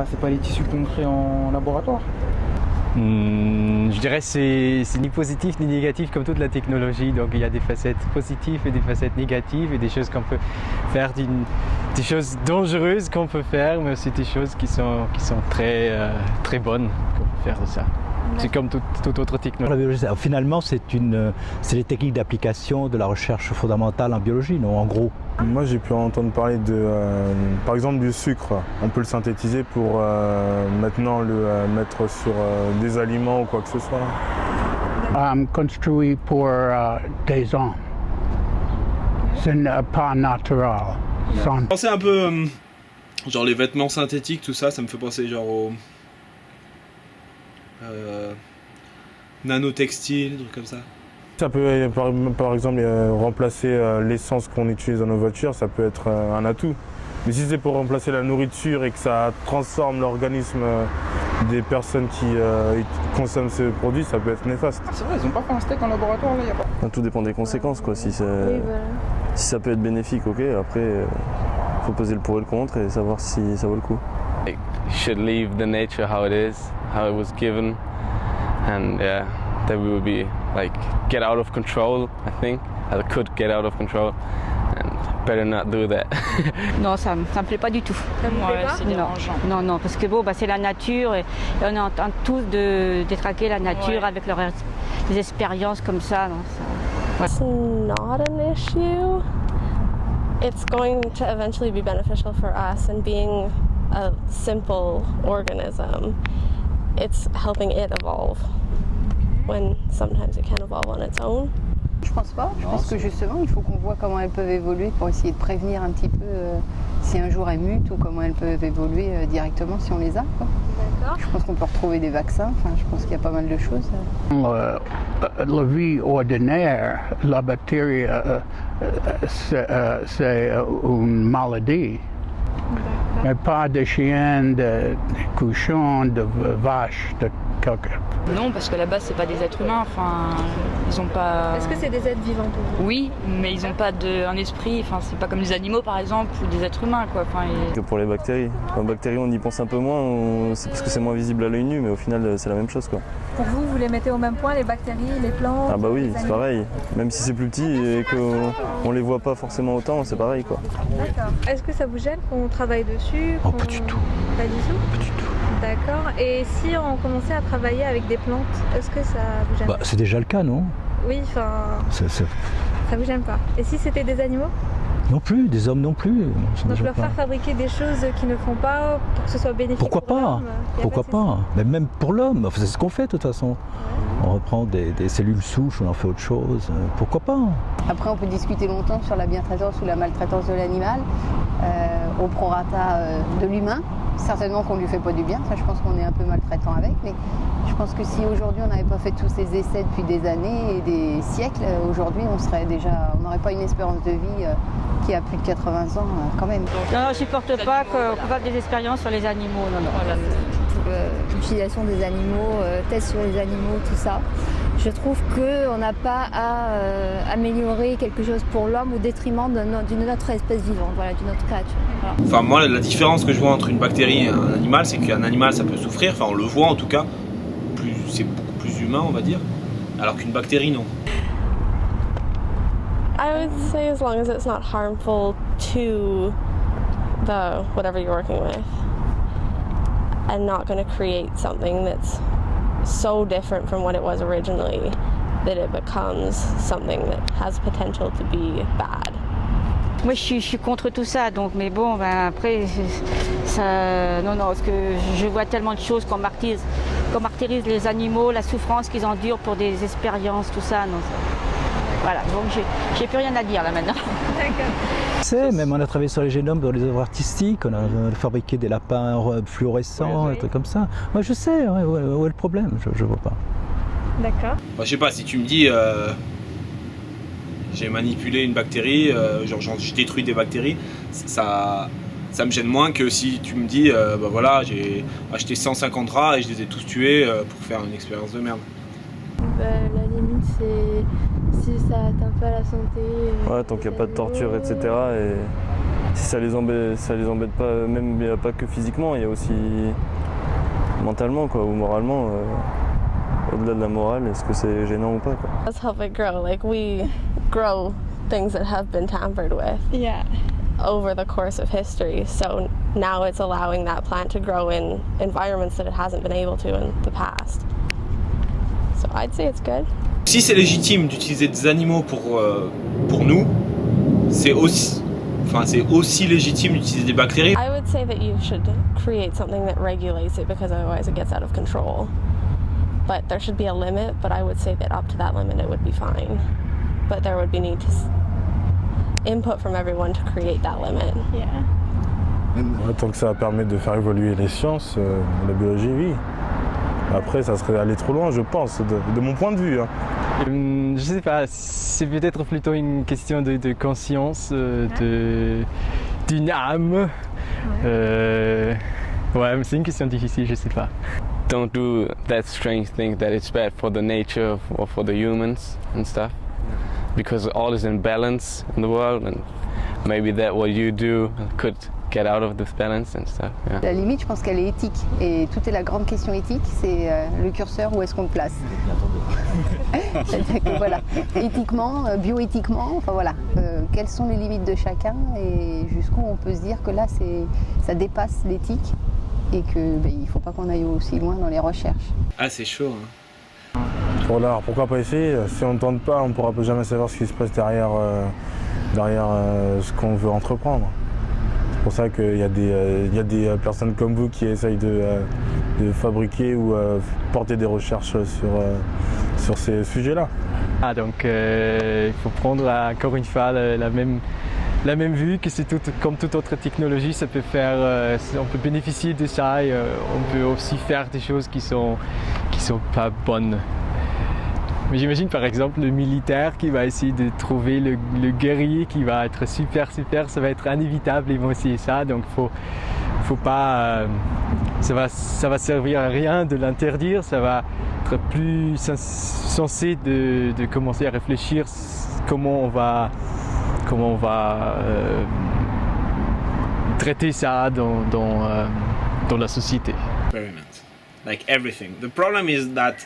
c'est pas les tissus qu'on crée en laboratoire. Je dirais que c'est ni positif ni négatif comme toute la technologie. Donc il y a des facettes positives et des facettes négatives et des choses qu'on peut faire, des choses dangereuses qu'on peut faire, mais aussi des choses qui sont très bonnes qu'on peut faire de ça. C'est comme toute autre technologie. Finalement, c'est les techniques d'application de la recherche fondamentale en biologie, non, en gros. Moi, j'ai pu entendre parler par exemple, du sucre. On peut le synthétiser pour maintenant le mettre sur des aliments ou quoi que ce soit. Construit pour des hommes. Ce n'est pas naturel. Je pensais un peu, genre les vêtements synthétiques, tout ça, ça me fait penser genre au nanotextile, des trucs comme ça. Ça peut par exemple remplacer l'essence qu'on utilise dans nos voitures, ça peut être un atout. Mais si c'est pour remplacer la nourriture et que ça transforme l'organisme des personnes qui consomment ces produits, ça peut être néfaste. C'est vrai, ils ont pas fait un steak en laboratoire là, y a pas. Tout dépend des conséquences quoi. Si ça peut être bénéfique, ok. Après, faut peser le pour et le contre et savoir si ça vaut le coup. You should leave the nature how it is, how it was given, and then we would be like get out of control. I think I could get out of control, and better not do that. Non, ça me plaît pas du tout. Ça me plaît pas ? C'est dérangeant. Non, parce que bon, c'est la nature et on est en train tous de détraquer la nature avec les expériences comme ça. Non, ça... It's not an issue. It's going to eventually be beneficial for us, and being a simple organism, it's helping it evolve when sometimes it can evolve on its own. Je pense pas. Je pense que justement, il faut qu'on voit comment elles peuvent évoluer pour essayer de prévenir un petit peu si un jour elles mutent ou comment elles peuvent évoluer directement si on les a. Quoi. D'accord. Je pense qu'on peut retrouver des vaccins. Enfin, je pense qu'il y a pas mal de choses. La vie ordinaire, la bactérie, c'est une maladie. Mais pas de chiens, de cochons, de vaches, de quelqu'un. Non, parce que là-bas, c'est pas des êtres humains. Enfin, ils ont pas. Est-ce que c'est des êtres vivants pour vous ? Oui, mais ils ont pas un esprit. Enfin, c'est pas comme les animaux, par exemple, ou des êtres humains, quoi. Enfin, Que pour les bactéries. Les bactéries, on y pense un peu moins. C'est parce que c'est moins visible à l'œil nu, mais au final, c'est la même chose, quoi. Pour vous les mettez au même point, les bactéries, les plantes ? Ah bah oui, c'est pareil. Même si c'est plus petit et qu'on les voit pas forcément autant, c'est pareil, quoi. D'accord. Est-ce que ça vous gêne qu'on travaille dessus ? Oh, pas du tout. Pas du tout ? Pas du tout. D'accord. Et si on commençait à travailler avec des plantes, est-ce que ça vous gêne ? C'est déjà le cas, non ? Oui, enfin... Ça vous gêne pas. Et si c'était des animaux ? Non plus, des hommes non plus. Donc leur faire fabriquer des choses qu'ils ne font pas pour que ce soit bénéfique Pourquoi pour pas l'homme, Pourquoi pas Mais même pour l'homme, c'est ce qu'on fait de toute façon. Ouais. On reprend des cellules souches, on en fait autre chose. Pourquoi pas ? Après, on peut discuter longtemps sur la bientraitance ou la maltraitance de l'animal, au prorata de l'humain. Certainement qu'on ne lui fait pas du bien, ça je pense qu'on est un peu maltraitant avec, mais je pense que si aujourd'hui on n'avait pas fait tous ces essais depuis des années et des siècles, aujourd'hui on n'aurait pas une espérance de vie qui a plus de 80 ans quand même. Non, je ne supporte pas qu'on fasse des expériences sur les animaux, non. Voilà. L'utilisation des animaux, tests sur les animaux, tout ça. Je trouve qu'on n'a pas à améliorer quelque chose pour l'homme au détriment d'une autre espèce vivante, voilà, d'une autre créature. Voilà. Enfin moi la différence que je vois entre une bactérie et un animal, c'est qu'un animal ça peut souffrir, enfin on le voit en tout cas, c'est beaucoup plus humain on va dire, alors qu'une bactérie non. I would say as long as it's not harmful to the whatever you're working with, and not going to create something that's so different from what it was originally that it becomes something that has potential to be bad. Moi je suis contre tout ça, donc mais bon après ça, non parce que je vois tellement de choses qu'on martyrise les animaux, la souffrance qu'ils endurent pour des expériences, tout ça, non. Voilà, donc j'ai plus rien à dire là maintenant. D'accord. Même on a travaillé sur les génomes dans les œuvres artistiques, on a fabriqué des lapins fluorescents, des trucs comme ça. Moi je sais, où est le problème, je vois pas. D'accord. Bah, je sais pas, si tu me dis j'ai manipulé une bactérie, j'ai détruit des bactéries, ça me gêne moins que si tu me dis bah voilà, j'ai acheté 150 rats et je les ai tous tués pour faire une expérience de merde. La limite c'est si ça atteint pas la santé. Ouais, tant qu'il n'y a pas de torture, etc. Et ça les embête pas, même pas que physiquement, il y a aussi mentalement quoi, ou moralement. Au-delà de la morale, est-ce que c'est gênant ou pas quoi. Let's help it grow. Like we grow things that have been tampered with. Yeah. Over the course of history. So now it's allowing that plant to grow in environments that it hasn't been able to in the past. So I'd say it's good. Si c'est légitime d'utiliser des animaux pour nous, c'est aussi légitime d'utiliser des bactéries. I would say that you should create something that regulates it because otherwise it gets out of control. But there should be a limit, but I would say that up to that limit it would be fine. But there would be need to input from everyone to create that limit. Yeah. Tant que ça permet de faire évoluer les sciences, la biologie, oui. Après, ça serait aller trop loin, je pense, de mon point de vue. Hein. Je sais pas, c'est peut-être plutôt une question de conscience, d'une âme. Ouais, c'est une question difficile, je sais pas. Don't do that strange thing that it's bad for the nature or for the humans and stuff, because all is in balance in the world, and maybe that what you do could get out of this balance and stuff. Yeah. La limite, je pense qu'elle est éthique, et tout est la grande question éthique, c'est le curseur, où est-ce qu'on le place. C'est-à-dire que voilà, éthiquement, bioéthiquement, enfin voilà, quelles sont les limites de chacun et jusqu'où on peut se dire que là, ça dépasse l'éthique. Et qu'il ne faut pas qu'on aille aussi loin dans les recherches. Ah, c'est chaud. Hein. Alors, pourquoi pas essayer? Si on ne tente pas, on ne pourra jamais savoir ce qui se passe derrière ce qu'on veut entreprendre. C'est pour ça qu'il y a des personnes comme vous qui essayent de fabriquer ou porter des recherches sur ces sujets-là. Ah, donc il faut prendre encore une fois la même vue que c'est comme toute autre technologie, ça peut faire, on peut bénéficier de ça et on peut aussi faire des choses qui sont pas bonnes. Mais j'imagine par exemple le militaire qui va essayer de trouver le guerrier qui va être super, ça va être inévitable, ils vont essayer ça, donc faut pas, ça va servir à rien de l'interdire, ça va être plus sensé de commencer à réfléchir comment on va traiter ça dans la société. Experiment, like everything. The problem is that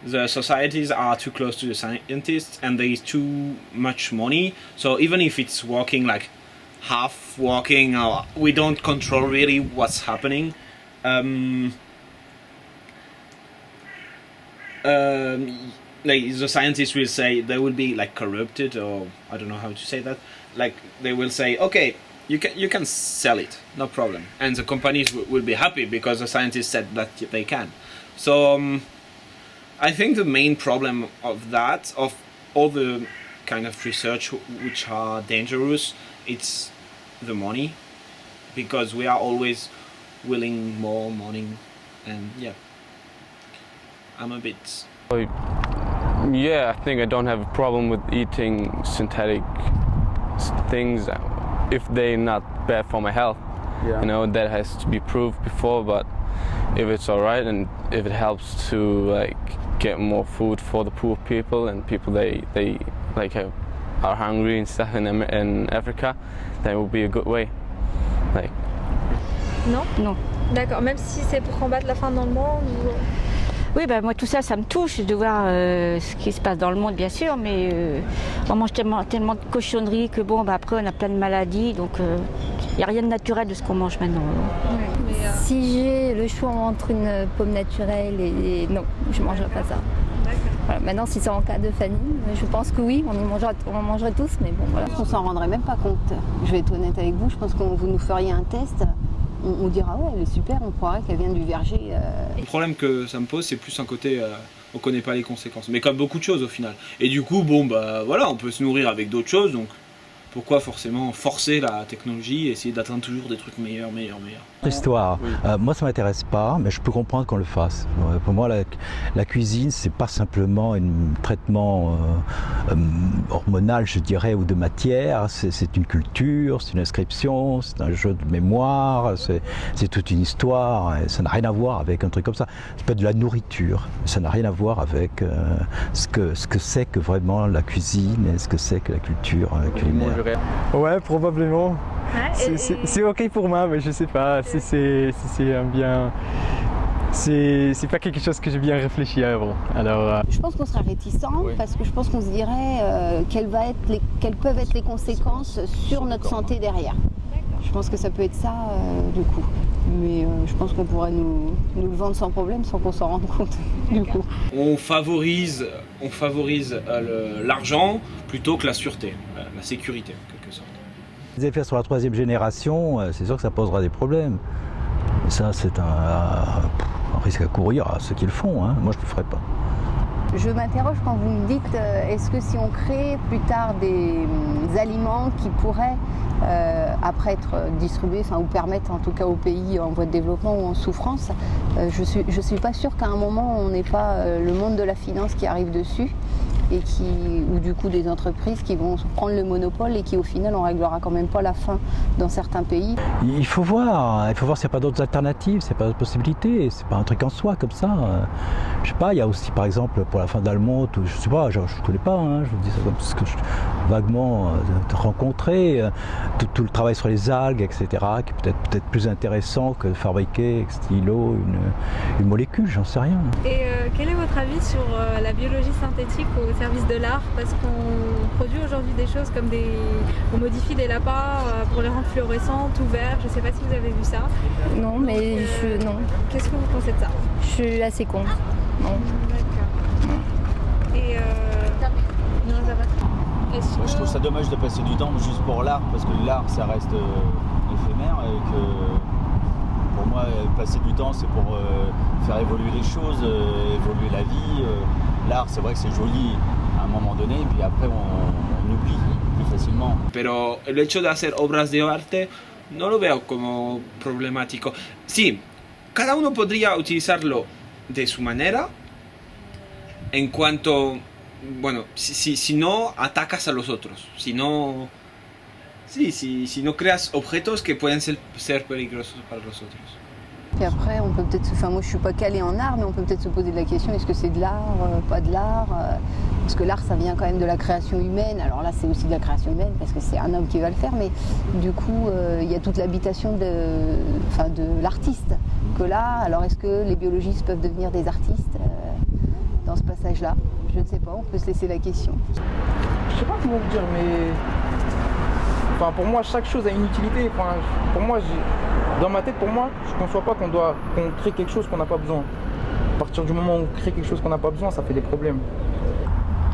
the societies are too close to the scientists and there is too much money. So even if it's working like half working, we don't control really what's happening. Like the scientists will say they will be like corrupted, or I don't know how to say that. Like they will say, okay, you can sell it, no problem, and the companies will be happy because the scientists said that they can. So I think the main problem of that, of all the kind of research which are dangerous, it's the money, because we are always willing more money, and yeah, I'm a bit. Yeah, I think I don't have a problem with eating synthetic things if they're not bad for my health. Yeah. You know, that has to be proved before, but if it's alright and if it helps to like get more food for the poor people and people they like are hungry and stuff in Africa, that would be a good way. Like. Non. D'accord, même si c'est pour combattre la faim dans le monde ou... Oui, ben moi tout ça, ça me touche de voir ce qui se passe dans le monde, bien sûr, mais on mange tellement de cochonneries que bon, après on a plein de maladies, donc il n'y a rien de naturel de ce qu'on mange maintenant. Ouais, si j'ai le choix entre une pomme naturelle et non, je ne mangerai pas ça. Voilà, maintenant, si c'est en cas de famine, je pense que oui, on en mangerait tous, mais bon, voilà. On s'en rendrait même pas compte. Je vais être honnête avec vous, je pense que vous nous feriez un test. On dira ouais, elle est super, on croirait qu'elle vient du verger. Le problème que ça me pose, c'est plus un côté, on connaît pas les conséquences. Mais comme beaucoup de choses au final. Et du coup, bon bah voilà, on peut se nourrir avec d'autres choses, donc pourquoi forcément forcer la technologie et essayer d'atteindre toujours des trucs meilleurs. Histoire. Oui. Moi, ça m'intéresse pas, mais je peux comprendre qu'on le fasse. Pour moi, la cuisine, c'est pas simplement un traitement hormonal, je dirais, ou de matière. C'est une culture, c'est une inscription, c'est un jeu de mémoire, c'est toute une histoire. Et ça n'a rien à voir avec un truc comme ça. C'est pas de la nourriture. Ça n'a rien à voir avec ce que c'est que vraiment la cuisine et ce que c'est que la culture culinaire. réel. Ouais, probablement. Ouais, C'est ok pour moi, mais je sais pas si c'est un bien. C'est pas quelque chose que j'ai bien réfléchi avant. Alors, Je pense qu'on sera réticent parce que je pense qu'on se dirait quelles peuvent être les conséquences sur notre santé derrière. Je pense que ça peut être ça du coup. Mais je pense qu'on pourrait nous le vendre sans problème sans qu'on s'en rende compte du coup. On favorise l'argent plutôt que la sûreté, la sécurité en quelque sorte. Les effets sur la troisième génération, c'est sûr que ça posera des problèmes. Ça, c'est un risque à courir à ceux qui le font. Hein. Moi, je ne le ferai pas. Je m'interroge quand vous me dites est-ce que si on crée plus tard des aliments qui pourraient après être distribués, ou permettre en tout cas aux pays en voie de développement ou en souffrance, je suis pas sûre qu'à un moment on n'ait pas le monde de la finance qui arrive dessus et ou du coup des entreprises qui vont prendre le monopole et qui au final on réglera quand même pas la faim dans certains pays. Il faut voir s'il n'y a pas d'autres alternatives, s'il n'y a pas d'autres possibilités, c'est pas un truc en soi comme ça. Je sais pas, il y a aussi par exemple pour la faim d'Almont, je sais pas, je connais pas, je vous dis ça comme ce que je vaguement rencontré, tout le travail sur les algues, etc., qui est peut-être plus intéressant que de fabriquer ex nihilo une molécule, j'en sais rien. Et quel est votre avis sur la biologie synthétique au service de l'art? Parce qu'on produit aujourd'hui des choses comme on modifie des lapins pour les rendre fluorescents, tout vert, je sais pas si vous avez vu ça. Non, mais non. Qu'est-ce que vous pensez de ça? Je suis assez contre. Non. D'accord. Et non, ça va. Moi, je trouve ça dommage de passer du temps juste pour l'art, parce que l'art, ça reste éphémère et que pour moi, passer du temps, c'est pour faire évoluer les choses, évoluer la vie. L'art, c'est vrai que c'est joli à un moment donné, puis après, on oublie plus facilement. Pero el hecho de hacer obras de arte no lo veo como problemático. Sí, cada uno podría utilizarlo de su manera en cuanto, bueno, si no atacas a los otros, si no creas objetos que pueden ser peligrosos para los otros. Et après, on peut peut-être, moi je suis pas calée en art, mais on peut peut-être se poser la question, est-ce que c'est de l'art, pas de l'art parce que l'art, ça vient quand même de la création humaine. Alors là, c'est aussi de la création humaine, parce que c'est un homme qui va le faire, mais du coup, il y a toute l'habitation de l'artiste. Que là, alors est-ce que les biologistes peuvent devenir des artistes dans ce passage-là? Je ne sais pas, on peut se laisser la question. Je sais pas comment vous dire, mais pour moi, chaque chose a une utilité. Pour moi, dans ma tête, je ne conçois pas qu'on crée quelque chose qu'on n'a pas besoin. À partir du moment où on crée quelque chose qu'on n'a pas besoin, ça fait des problèmes.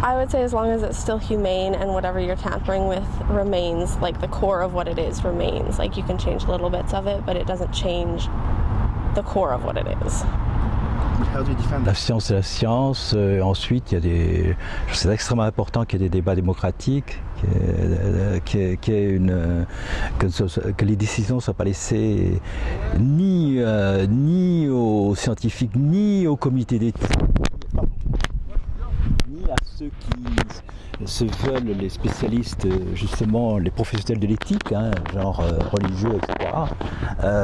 I would say as long as it's still humane and whatever you're tampering with remains, like the core of what it is remains. Like you can change little bits of it, but it doesn't change the core of what it is. La science, c'est la science. Ensuite, c'est extrêmement important qu'il y ait des débats démocratiques, que les décisions ne soient pas laissées ni aux scientifiques, ni au comité d'éthique, ni à ceux qui se veulent les spécialistes, justement les professionnels de l'éthique, genre religieux, etc.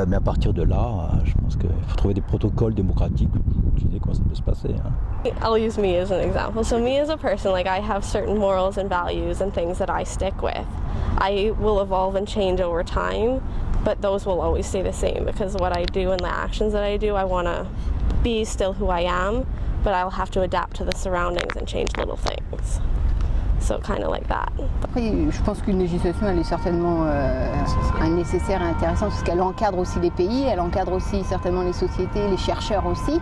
Mais à partir de là, je pense qu'il faut trouver des protocoles démocratiques. Comment ça peut se passer. I'll use me as an example. So me as a person, like I have certain morals and values and things that I stick with. I will evolve and change over time, but those will always stay the same because what I do and the actions that I do, I want to be still who I am, but I'll have to adapt to the surroundings and change little things. So kind of like that. Après, je pense qu'une législation, elle est certainement nécessaire et intéressante parce qu'elle encadre aussi les pays, elle encadre aussi certainement les sociétés, les chercheurs aussi.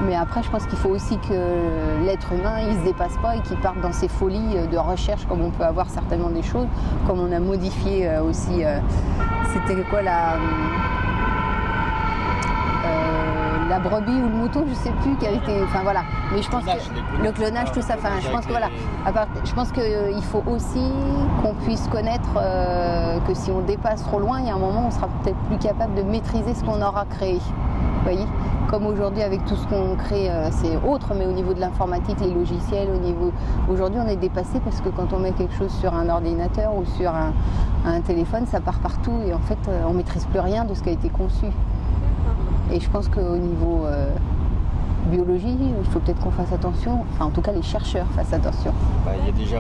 Mais après, je pense qu'il faut aussi que l'être humain, il ne se dépasse pas et qu'il parte dans ses folies de recherche, comme on peut avoir certainement des choses, comme on a modifié aussi. C'était quoi la brebis ou le mouton, je sais plus, qui avait été. Enfin voilà. Mais je pense que le clonage, tout ça. Enfin, je pense que voilà. Je pense qu'il faut aussi qu'on puisse connaître que si on dépasse trop loin, il y a un moment où on sera peut-être plus capable de maîtriser ce qu'on aura créé. Vous voyez ? Comme aujourd'hui avec tout ce qu'on crée, c'est autre, mais au niveau de l'informatique, les logiciels, aujourd'hui on est dépassé parce que quand on met quelque chose sur un ordinateur ou sur un téléphone, ça part partout et en fait on maîtrise plus rien de ce qui a été conçu. Et je pense qu'au niveau biologie, il faut peut-être qu'on fasse attention, enfin en tout cas les chercheurs fassent attention. Il y a déjà